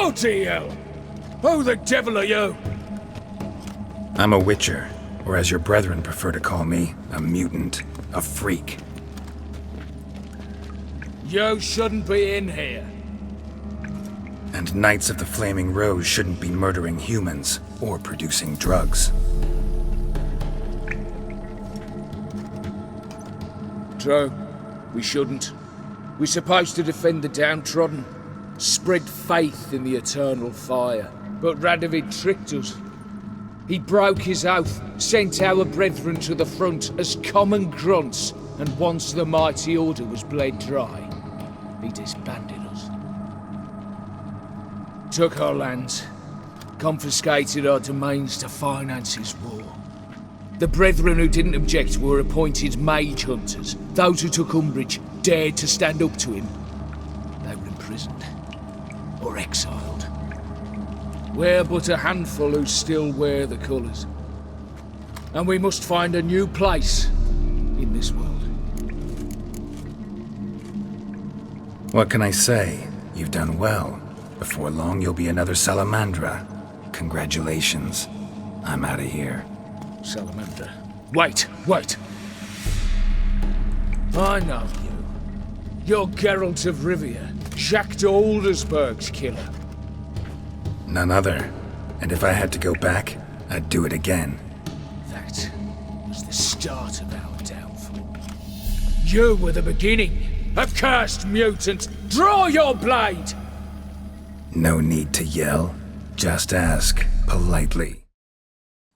Bloody hell! Who the devil are you? I'm a witcher, or as your brethren prefer to call me, a mutant, a freak. You shouldn't be in here. And Knights of the Flaming Rose shouldn't be murdering humans or producing drugs. True, we shouldn't. We're supposed to defend the downtrodden, spread faith in the eternal fire. But Radovid tricked us. He broke his oath, sent our brethren to the front as common grunts, and once the mighty order was bled dry, he disbanded us. Took our lands, confiscated our domains to finance his war. The brethren who didn't object were appointed mage hunters. Those who took umbrage dared to stand up to him. They were imprisoned or exiled. We're but a handful who still wear the colours. And we must find a new place in this world. What can I say? You've done well. Before long, you'll be another salamandra. Congratulations. I'm out of here. Salamandra. Wait! I know you. You're Geralt of Rivia, Jacques de Aldersberg's killer. None other. And if I had to go back, I'd do it again. That was the start of our downfall. You were the beginning. Accursed mutant! Draw your blade! No need to yell. Just ask, politely.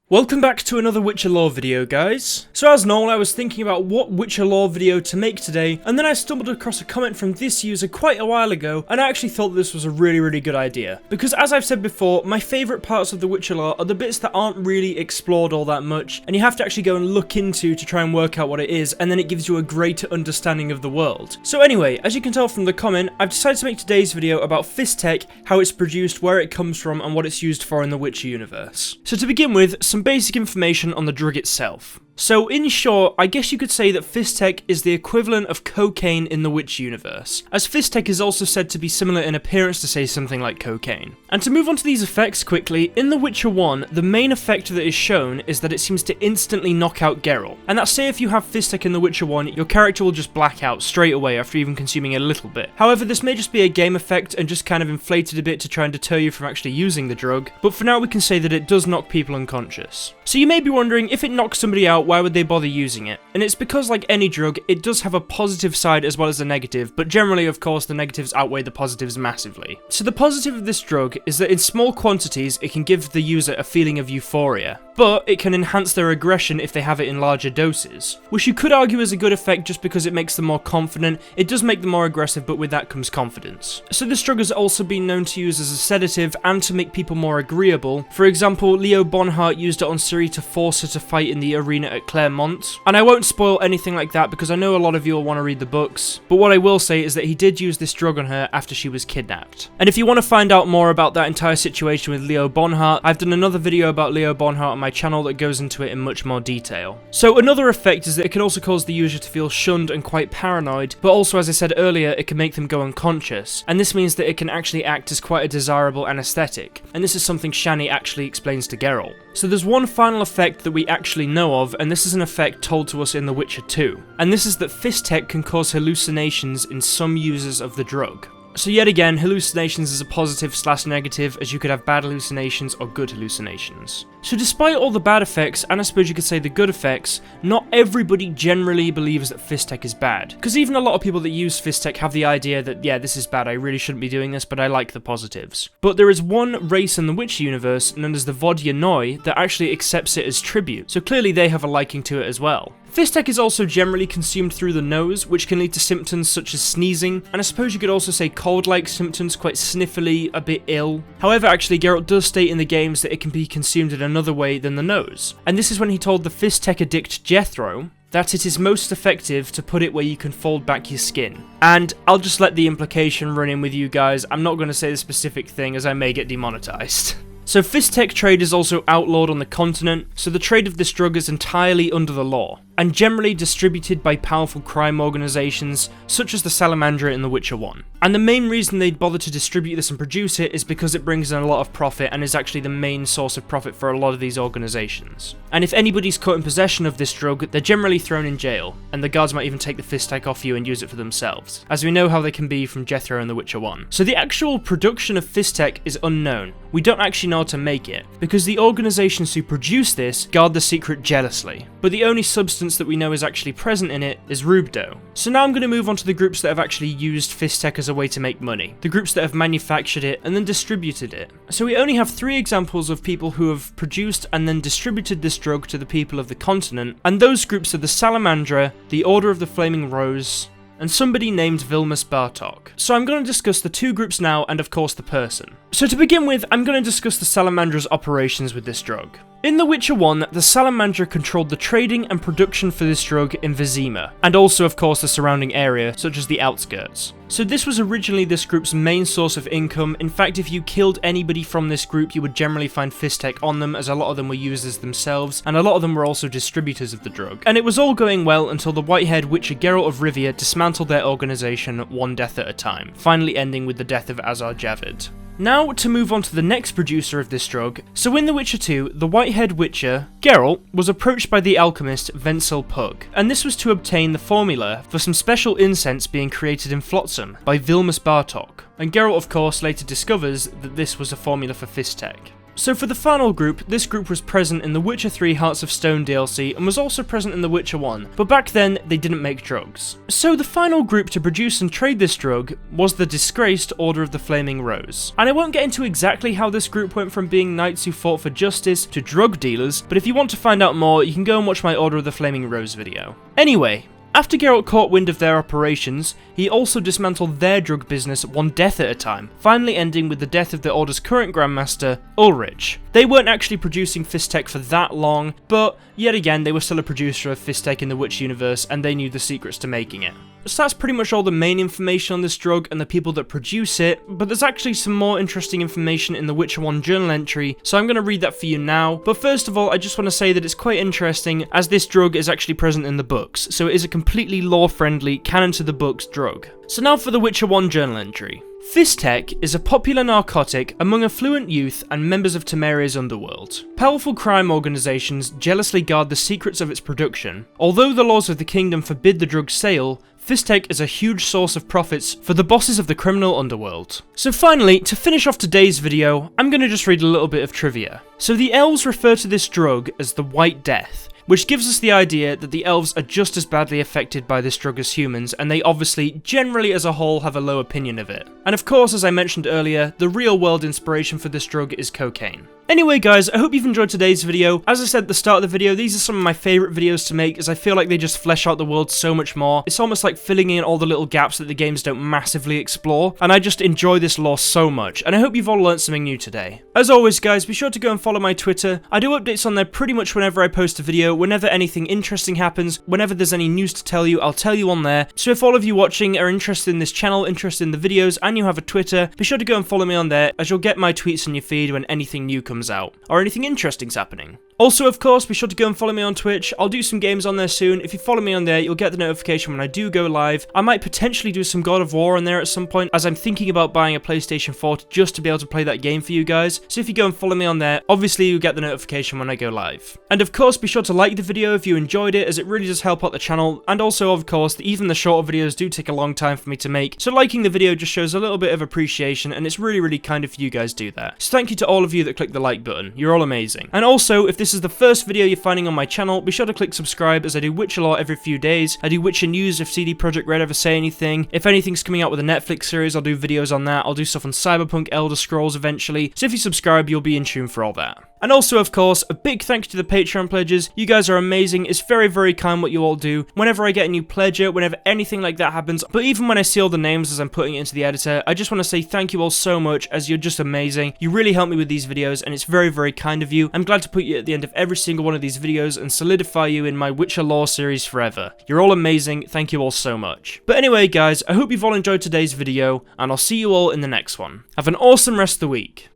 Welcome back to another Witcher lore video, guys. So as normal, I was thinking about what Witcher lore video to make today, and then I stumbled across a comment from this user quite a while ago, and I actually thought this was a really good idea. Because as I've said before, my favourite parts of the Witcher lore are the bits that aren't really explored all that much, and you have to actually go and look into to try and work out what it is, and then it gives you a greater understanding of the world. So anyway, as you can tell from the comment, I've decided to make today's video about Fisstech, how it's produced, where it comes from, and what it's used for in the Witcher universe. So to begin with, some basic information on the drug itself. So in short, I guess you could say that Fisstech is the equivalent of cocaine in the Witcher universe, as Fisstech is also said to be similar in appearance to say something like cocaine. And to move on to these effects quickly, in The Witcher 1, the main effect that is shown is that it seems to instantly knock out Geralt. And that's say if you have Fisstech in The Witcher 1, your character will just black out straight away after even consuming a little bit. However, this may just be a game effect and just kind of inflated a bit to try and deter you from actually using the drug, but for now we can say that it does knock people unconscious. So you may be wondering, if it knocks somebody out, why would they bother using it? And it's because, like any drug, it does have a positive side as well as a negative, but generally, of course, the negatives outweigh the positives massively. So the positive of this drug is that in small quantities, it can give the user a feeling of euphoria, but it can enhance their aggression if they have it in larger doses, which you could argue is a good effect just because it makes them more confident. It does make them more aggressive, but with that comes confidence. So this drug has also been known to use as a sedative and to make people more agreeable. For example, Leo Bonhart used it on Ciri to force her to fight in the arena at Claremont. And I won't spoil anything like that because I know a lot of you will want to read the books, but what I will say is that he did use this drug on her after she was kidnapped. And if you want to find out more about that entire situation with Leo Bonhart, I've done another video about Leo Bonhart on my channel that goes into it in much more detail. So another effect is that it can also cause the user to feel shunned and quite paranoid, but also, as I said earlier, it can make them go unconscious, and this means that it can actually act as quite a desirable anesthetic, and this is something Shani actually explains to Geralt. So there's one final effect that we actually know of, and this is an effect told to us in The Witcher 2, and this is that Fisstech can cause hallucinations in some users of the drug. So yet again, hallucinations is a positive / negative, as you could have bad hallucinations or good hallucinations. So despite all the bad effects, and I suppose you could say the good effects, not everybody generally believes that Fisstech is bad. Because even a lot of people that use Fisstech have the idea that, yeah, this is bad, I really shouldn't be doing this, but I like the positives. But there is one race in the Witcher universe, known as the Vodyanoi, that actually accepts it as tribute, so clearly they have a liking to it as well. Fisstech is also generally consumed through the nose, which can lead to symptoms such as sneezing, and I suppose you could also say cold-like symptoms, quite sniffly, a bit ill. However, actually, Geralt does state in the games that it can be consumed in another way than the nose, and this is when he told the Fisstech addict Jethro that it is most effective to put it where you can fold back your skin. And I'll just let the implication run in with you guys, I'm not going to say the specific thing as I may get demonetized. So Fisstech trade is also outlawed on the continent, so the trade of this drug is entirely under the law. and generally distributed by powerful crime organisations such as the Salamandra in The Witcher 1. And the main reason they'd bother to distribute this and produce it is because it brings in a lot of profit and is actually the main source of profit for a lot of these organisations. And if anybody's caught in possession of this drug, they're generally thrown in jail, and the guards might even take the fisstech off you and use it for themselves, as we know how they can be from Jethro in The Witcher 1. So the actual production of fisstech is unknown. We don't actually know how to make it, because the organisations who produce this guard the secret jealously. But the only substance that we know is actually present in it is rubdo. So now I'm going to move on to the groups that have actually used fisstech as a way to make money. The groups that have manufactured it and then distributed it. So we only have 3 examples of people who have produced and then distributed this drug to the people of the continent, and those groups are the Salamandra, the Order of the Flaming Rose, and somebody named Vilmus Bartok. So I'm going to discuss the 2 groups now, and of course the person. So to begin with, I'm going to discuss the Salamanders Operations with this drug. In The Witcher 1, the Salamandra controlled the trading and production for this drug in Vizima, and also of course the surrounding area, such as the outskirts. So this was originally this group's main source of income. In fact, if you killed anybody from this group, you would generally find fisstech on them, as a lot of them were users themselves, and a lot of them were also distributors of the drug. And it was all going well until the white-haired Witcher Geralt of Rivia dismantled their organisation one death at a time, finally ending with the death of Azar Javid. Now to move on to the next producer of this drug. So in The Witcher 2, the white-haired Witcher, Geralt, was approached by the alchemist Wenzel Pug, and this was to obtain the formula for some special incense being created in Flotsam by Vilmus Bartok. And Geralt of course later discovers that this was a formula for fisstech. So for the final group, this group was present in The Witcher 3 Hearts of Stone DLC and was also present in The Witcher 1, but back then they didn't make drugs. So the final group to produce and trade this drug was the disgraced Order of the Flaming Rose. And I won't get into exactly how this group went from being knights who fought for justice to drug dealers, but if you want to find out more, you can go and watch my Order of the Flaming Rose video. Anyway, after Geralt caught wind of their operations, he also dismantled their drug business one death at a time, finally ending with the death of the Order's current Grandmaster, Ulrich. They weren't actually producing fisstech for that long, but yet again they were still a producer of fisstech in the Witch universe, and they knew the secrets to making it. So that's pretty much all the main information on this drug and the people that produce it, but there's actually some more interesting information in the Witcher 1 journal entry, so I'm going to read that for you now. But first of all, I just want to say that it's quite interesting, as this drug is actually present in the books, so it is a completely lore-friendly, canon-to-the-books drug. So now for the Witcher 1 journal entry. Fisstech is a popular narcotic among affluent youth and members of Temeria's underworld. Powerful crime organisations jealously guard the secrets of its production. Although the laws of the kingdom forbid the drug's sale, fisstech is a huge source of profits for the bosses of the criminal underworld. So finally, to finish off today's video, I'm going to just read a little bit of trivia. So the elves refer to this drug as the White Death, which gives us the idea that the elves are just as badly affected by this drug as humans, and they obviously, generally as a whole, have a low opinion of it. And of course, as I mentioned earlier, the real world inspiration for this drug is cocaine. Anyway guys, I hope you've enjoyed today's video. As I said at the start of the video, these are some of my favourite videos to make, as I feel like they just flesh out the world so much more. It's almost like filling in all the little gaps that the games don't massively explore, and I just enjoy this lore so much, and I hope you've all learnt something new today. As always guys, be sure to go and follow my Twitter. I do updates on there pretty much whenever I post a video, whenever anything interesting happens, whenever there's any news to tell you, I'll tell you on there. So if all of you watching are interested in this channel, interested in the videos, and you have a Twitter, be sure to go and follow me on there, as you'll get my tweets in your feed when anything new comes out, or anything interesting's happening. Also, of course, be sure to go and follow me on Twitch. I'll do some games on there soon. If you follow me on there, you'll get the notification when I do go live. I might potentially do some God of War on there at some point, as I'm thinking about buying a PlayStation 4 just to be able to play that game for you guys. So if you go and follow me on there, obviously you'll get the notification when I go live. And of course, be sure to like the video if you enjoyed it, as it really does help out the channel. And also, of course, even the shorter videos do take a long time for me to make, so liking the video just shows a little bit of appreciation, and it's really, really kind of you guys do that. So thank you to all of you that click the like button. You're all amazing. And also, if this is the first video you're finding on my channel, be sure to click subscribe, as I do Witcher lore every few days. I do Witcher news if CD Projekt Red ever say anything. If anything's coming out with a Netflix series, I'll do videos on that. I'll do stuff on Cyberpunk, Elder Scrolls eventually. So if you subscribe, you'll be in tune for all that. And also, of course, a big thank you to the Patreon pledges. You guys are amazing. It's very, very kind what you all do. Whenever I get a new pledger, whenever anything like that happens, but even when I see all the names as I'm putting it into the editor, I just want to say thank you all so much, as you're just amazing. You really help me with these videos, and it's very, very kind of you. I'm glad to put you at the end of every single one of these videos and solidify you in my Witcher lore series forever. You're all amazing. Thank you all so much. But anyway, guys, I hope you've all enjoyed today's video, and I'll see you all in the next one. Have an awesome rest of the week.